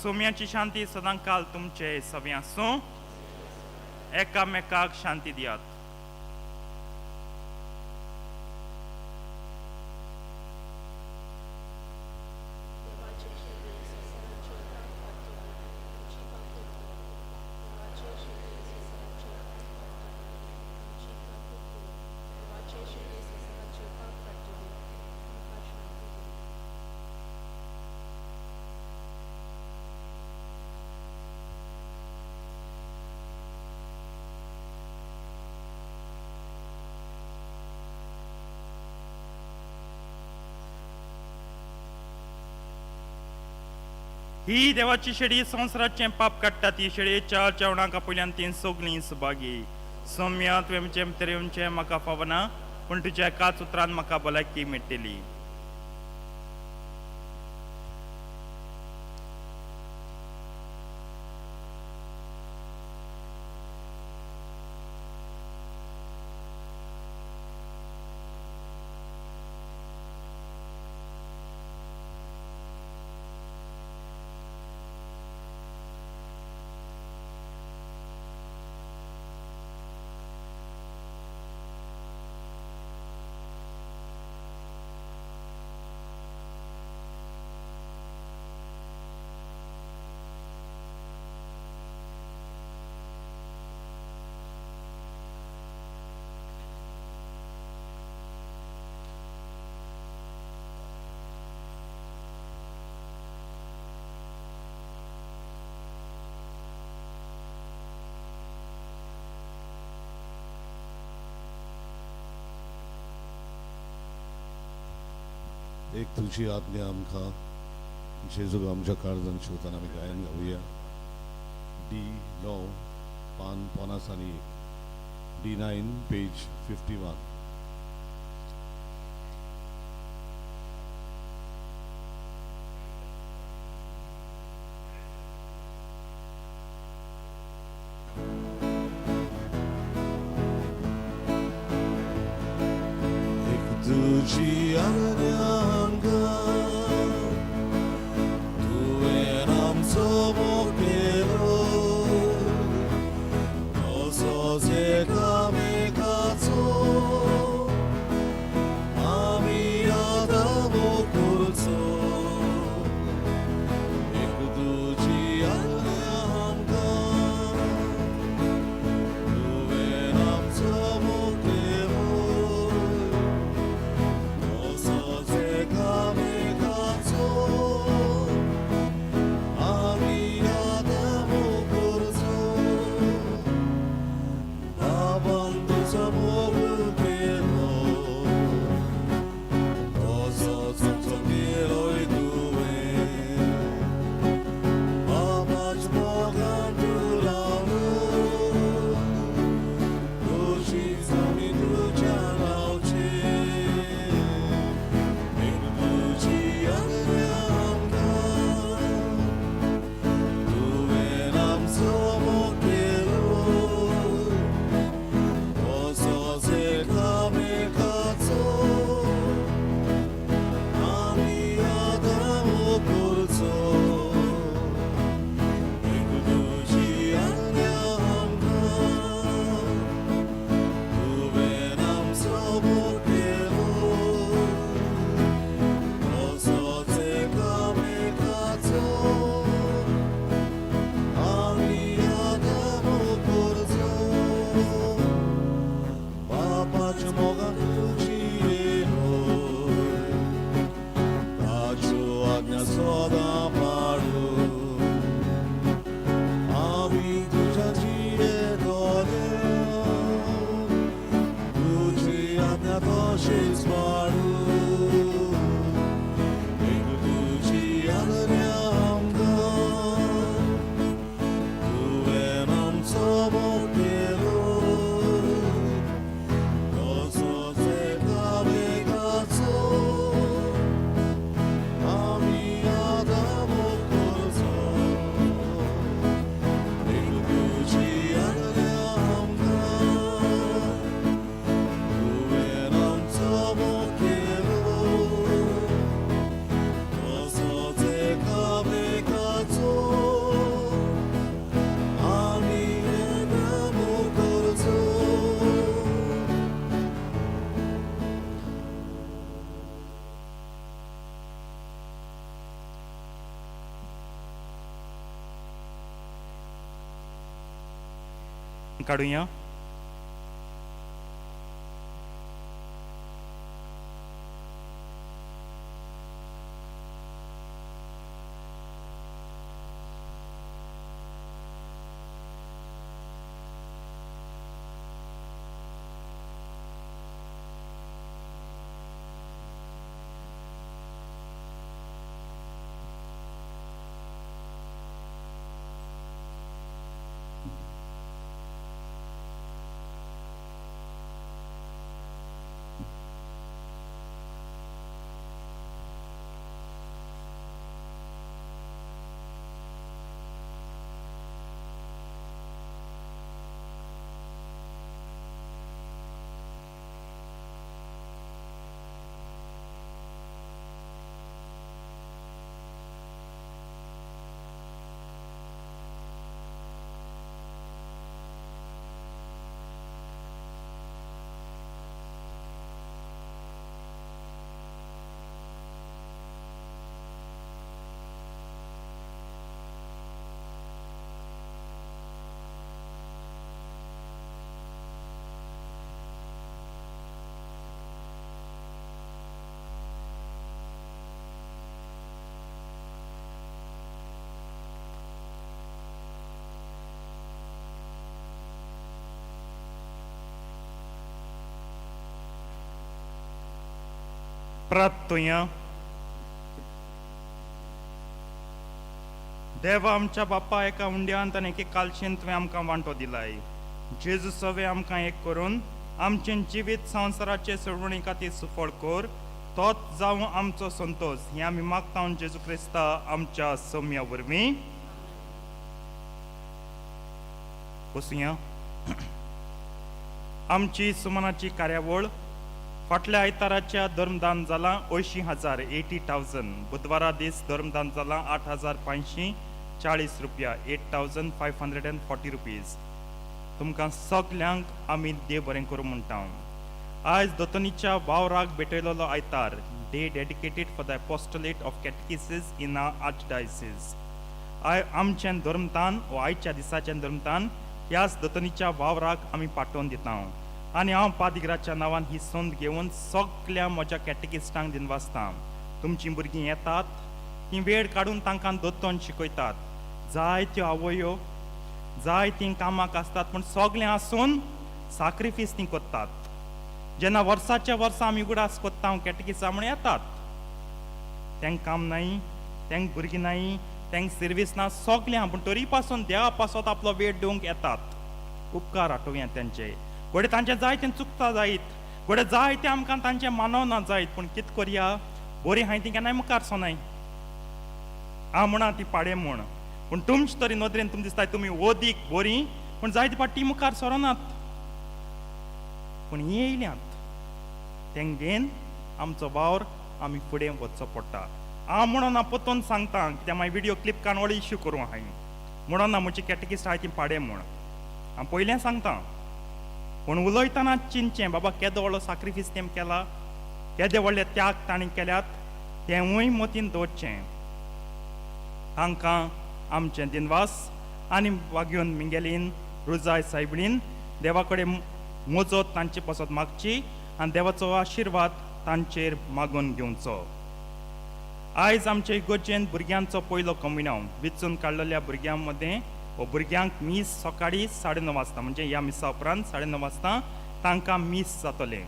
सोम्याची शांती सदां काल तुमचे सव्या आसूं एकामेकाक शांती दियात ही देवाची शेडी संवसाराचें पाप काडटा ती शेडयेच्या जेवणाक पयल्यान ती सगळीं सुभागी सौम्या तुवें म्हजें भितर येवचें म्हाका फावना पूण तुज्या एकाच उतरान म्हाका भलायकी मेळटली एक तुझी आज्ञा आमकां जेजूक आमच्या काळजान शिवताना आमी गायन गावया. D9 पान 51. D9 page 51. तुझी आज्ञा आमकां तुवें आमचो मोग केलो तसोच एकामेकाचो आमी आदार करचो. एक तुझी आज्ञा आमकां तुवें आमचो मोग केलो काढूया. प्रार्थोया. देवा आमच्या बाप्पा एका उंड्यांत आनी एके कालशेन तुवें आमकां वांटो दिलाय. जेजू सवे आमकां एक करून आमचें जिवीत संवसाराचे सोडवणी खातीर सुफळ कर. तोच जावं आमचो संतोष हें आमी मागता जेजू क्रिस्ता आमच्या सौम्या वरवीं. बसुया. आमची सुमनाची कार्यावळ फाटल्या आयताराच्या धर्मदान जालां 80,000 80,000. बुधवारा दीस धर्मदान जालां 8,540 रुपया 8,540 रुपीज. तुमकां सगल्यांक आमी देव बरें करूं म्हणटा. आयज दोतोनीच्या वावराक भेटयलेलो आयतार day dedicated for the apostolate of catechesis in our archdiocese. आमचें धर्मदान व आयच्या दिसाचें धर्मदान ह्याच दोतोनीच्या वावराक आमी पाठोवन दिता. आनी हांव पादिगराच्या नांवान ही संद घेवन सगळ्या म्हज्या कॅटेकिस्टांक दिनवासता. तुमचीं भुरगीं येतात, ती वेळ काडून तांकां दोतोन शिकयतात. जायत्यो आवयो जाय तीं कामाक आसतात, पूण सगळें आसून साक्रिफीस तीं कोत्तात. जेन्ना वर्साच्या वर्सा आमी उगडास कोत्ता कॅटेकिसा म्हण येतात, तांकां काम नाय, तांकां भुरगीं नाय, तांकां सर्वीस ना, सगळ्यां. पूण तरी पासून देवा पासत आपलो वेळ दिवंक येतात. उपकार आठोवया तेंचे. घोडे तांचें जाय तें चुकता जायत, घोडे जाय तें आमकां तांचें मानवना जायत. पूण कितें करया, बरी हांवें ती केन्नाय मुखार सोनाय. हांव म्हणा ती पाडे म्हूण, पूण तुमचे तरी नदरेन तुमकां दिसता तुमी ओदीक बरी, पूण जायती पाटी मुखार सरोनात. पूण येयल्यात तेंक घेवन आमचो वावर आमी फुडें वचचो पडटा. हांव म्हणून पोतून सांगता, कित्याक मागीर व्हिडिओ क्लिप काडून व्हडलो इश्यू करूं हांवें. म्हणून ना म्हजी कॅटेकिस्ट आहाय ती पाडे म्हूण हांव पयलें सांगता. पूण उलयतना चिंतचें, बाबा केदो व्हडलो साक्रिफीस तेम केला, केदे व्हडले त्याग तांणी केल्यात, तेंवूय मतीन दवरचें. तांकां आमचें दिनवास आनी वाग्योन मिंगेलीन रुजाय सायबीण देवा कडेन मोजत तांचे पासत मागची आनी देवाचो आशिर्वाद तांचेर मागून घेवचो. आयज आमचे इगोर्जेन भुरग्यांचो पयलो कम्युनियन वेंचून काडलेल्या भुरग्यां मदें व भुरग्यांक मीस सकाळी 9:30 वाजता, म्हणजे ह्या मिसा उपरांत 9:30 वाजता तांकां मीस जातलें.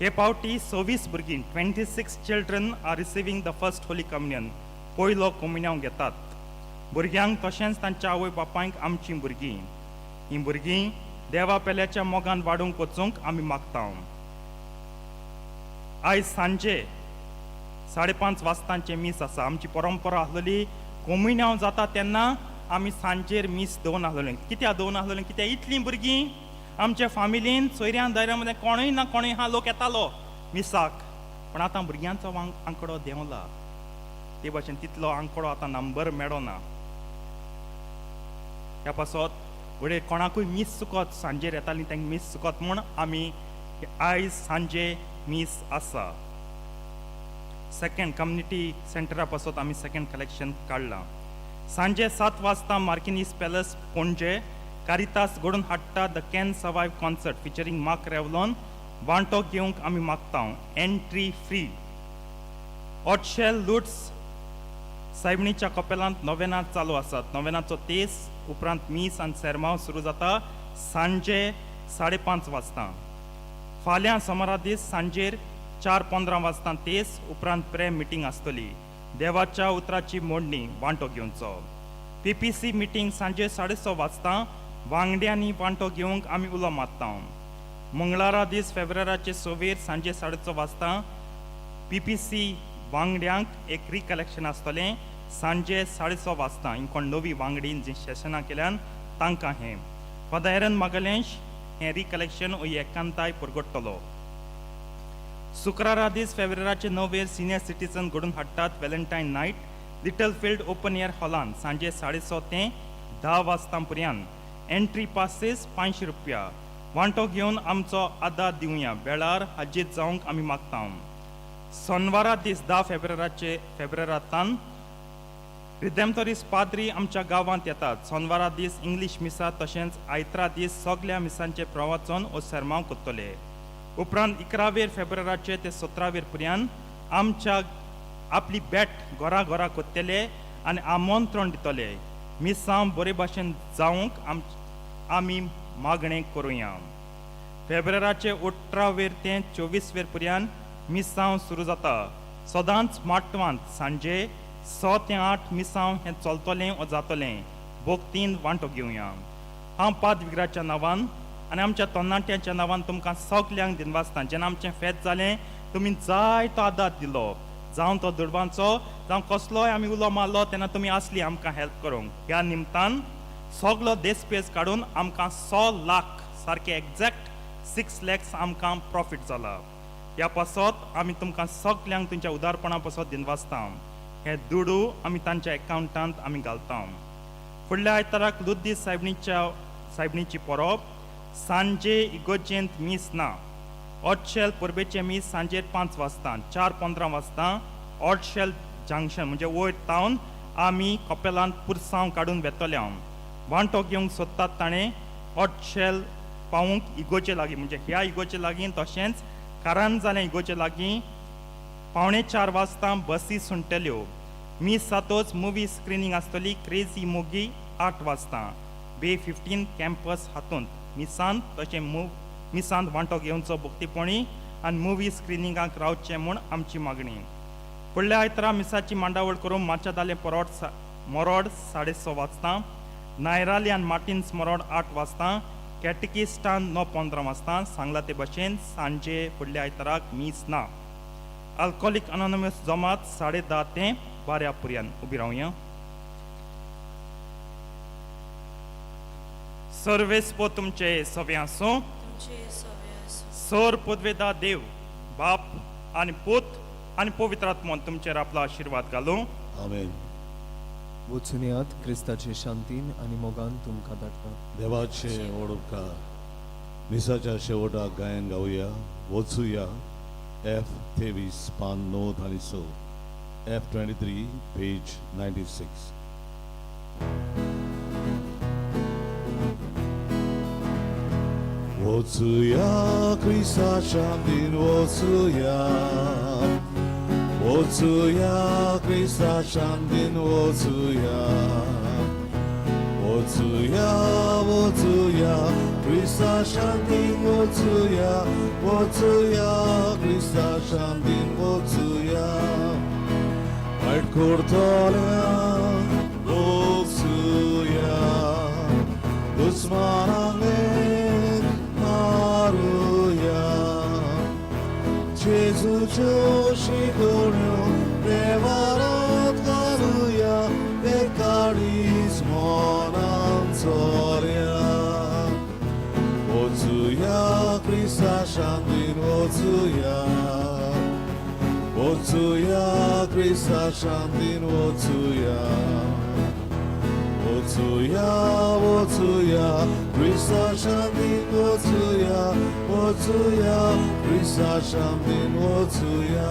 हे पावटी 26 भुरगीं 26 children are receiving the first holy communion, पयलो कम्युनियन घेतात. भुरग्यांक तशेंच तांच्या आवय बापायक आमचीं भुरगीं, हीं भुरगीं देवा पेल्याच्या मोगान वाडूंक वचूंक आमी मागता. आयज सांजे 5:30 वाजतांचे मीस आसा. आमची परंपरा आसलेली कम्युनियन जाता तेन्ना आमी सांजेर मीस दवरून आसलेलें. कित्याक दवरून आसलेलें, कित्याक इतलीं भुरगीं आमच्या फामिलीन सोयऱ्यां दायऱ्यां मदें कोणूय ना कोणूय हा लोक येतालो मिसाक. पण आतां भुरग्यांचो आंकडो देंवला, ते भाशेन तितलो आंकडो आतां नंबर मेळना. ह्या पासत फुडें कोणाकूय मीस चुकत सांजेर येतालीं तांकां मीस चुकत म्हूण आमी आयज सांजे मीस आसा. सेकंड कम्युनिटी सेंटरा पासत आमी सेकंड कलेक्शन काडलां. सांजे 7 वाजता मार्किनीस पॅलस पणजे कारितास घडून हाडटा the can survive concert featuring Mark Revlon वांटो घेवंक आमी मागता. Entry free. 800 लुट्स सायबणीच्या कपेलांत नोवेना चालू आसात. नोवेनाचो तेस उपरांत मीस आनी सेरमाव सुरू जाता सांजे 5:30 वाजता. फाल्यां सोमारा दीस सांजेर 4:15 वाजता तेस उपरांत प्रेम मिटींग आसतली. देवाच्या उतराची मोडणी वांटो घेवचो. PPC मिटींग सांजे 6:30 वाजता वांगड्यांनी वांटो घेवंक आमी उलो मारता. मंगळारा दीस फेब्रुवाराचे 6 सांजे 6:30 वाजता PPC वांगड्यांक एक रिकलेक्शन आसतलें सांजे 6:30 वाजता. ही कोण नवी वांगडीन जी सेशनां केल्यान तांकां हें फादर एरन मागलेंश हें रिकलेक्शन हो एकांताय परगडटलो. शुक्रारा दीस फेब्रुवाराचे 9 सिनियर सिटीजन घडून हाडटात Valentine night Little Field open air हॉलान सांजे 6:30 ते 10 वाजता पर्यंत. एंट्री पासीस 500 रुपया. वांटो घेवन आमचो आदार दिवया. वेळार हाजीर जावंक आमी मागता. सोनवारा दीस 10 फेब्रुवारांतान रिडेम्पटोरिस्ट पाद्री आमच्या गांवांत येतात. सोनवारा दीस इंग्लीश मिसा तशेंच आयतारा दीस सगळ्या मिसांचे प्रवचन व सेरमांव करतले. उपरांत 11 फेब्रुवाराचे ते 17 पर्यंत आमच्या आपली भेट घरा घरा करतले आनी आमंत्रण दितले. मिसां बरे भाशेन जावंक आमी मागणें करुया. फेब्रुवाराचे 18 ते 24 पर्यंत मिसां सुरू जाता. सदांच माटवांत सांजे 6 ते 8 मिसांव हें चलतलें वा जातलें भोगतीन वांटो घेवया. हांव पादविग्राच्या नांवान आनी आमच्या तरणाट्यांच्या नांवान तुमकां सगल्यांक दिनवासता. जेन्ना आमचें फेत जालें तुमी जायतो आदार दिलो, जावं तो दुडबांचो जावं कसलोय आमी उलो मारलो तेन्ना तुमी आसली आमकां हेल्प करूंक. ह्या निमतान सगलो देसपेज काडून आमकां 100 लाख सारकें एक्झॅक्ट 6 lakhs आमकां प्रॉफीट जाला. ह्या पासत आमी तुमकां सगल्यांक तुमच्या उदारपणा पासत दिनवासता. हे दुडू आमी तांच्या एकावंटांत आमी घालता. फुडल्या आयताराक लुद्दी सायबणीची परब सांजे इगोजेंत मीस ना. ऑटशेल परबेचे मीस सांजे 5 वाजता 4:15 वाजता ऑटशेल जंक्शन म्हणजे वयर टावन आमी कपेलांत पुरसांव काडून वेतले. वांटो घेवंक सोदतात ताणें ऑटशेल पावूंक इगोचे लागीं म्हणजे ह्या इगोचे लागीं तशेंच कारंजाले इगोचे लागीं 3:45 वाजता बसी सुंटल्यो. मीस सातोच मुवी स्क्रिनींग आसतली क्रेझी मोगी 8 वाजता बे 15 कॅम्पस हातूंत मिसांत. तशें मिसांत वांटो घेवचो भक्तीपणी आनी मुवी स्क्रिनींगाक रावचें म्हूण आमची मागणी. फुडल्या आयतारा मिसाची मांडावळ करून माच्या दाले मोरोड 6:30 वाजता, नायराली आनी मार्टिन्स मोरोड 8 वाजता, कॅटिकिस्टान 9:15 वाजता. सांगला ते भशेन सांजे फुडल्या आयताराक मीस ना. अल्कोहोलिक अनोनिमस जमात 10:30 ते 12 पर्यंत उबी रावया. सर्वेस्पो तुमचे सवे आसूं. सर पदवेदा देव बाप आनी पूत आनी पवित्र आत्मोन तुमचेर आपलो आशिर्वाद घालूं. आमेन. वचून क्रिस्ताचे शांतीन आनी मोगान तुमकां धाडटा. देवाचे ओडुपकार मिसाच्या शेवटाक गायन गावया. वचूया F23 पान 9 आनी 6, F23 पेज 96. वचूया क्रिस्ता शांतीन वचूया, वचूया क्रिस्ता शांतीन वचूया, वचूया वचूया क्रिस्ता शांतीन वचूया, वचूया क्रिस्ता शांतीन वचूया. वायट करतल्यांक वचूया, दुस्मानांक मारुया. जेजूच्यो शिकवण्यो देवारांत घालुया, ते काळीज मनांत चोरया. वचूया क्रिस्ता शांतीन वचूया, वचूया क्रिस्ता शांतीन वचूया, वचूया वचूया क्रिस्ता शांतीन वचूया, वचूया क्रिस्ता शांतीन वचूया.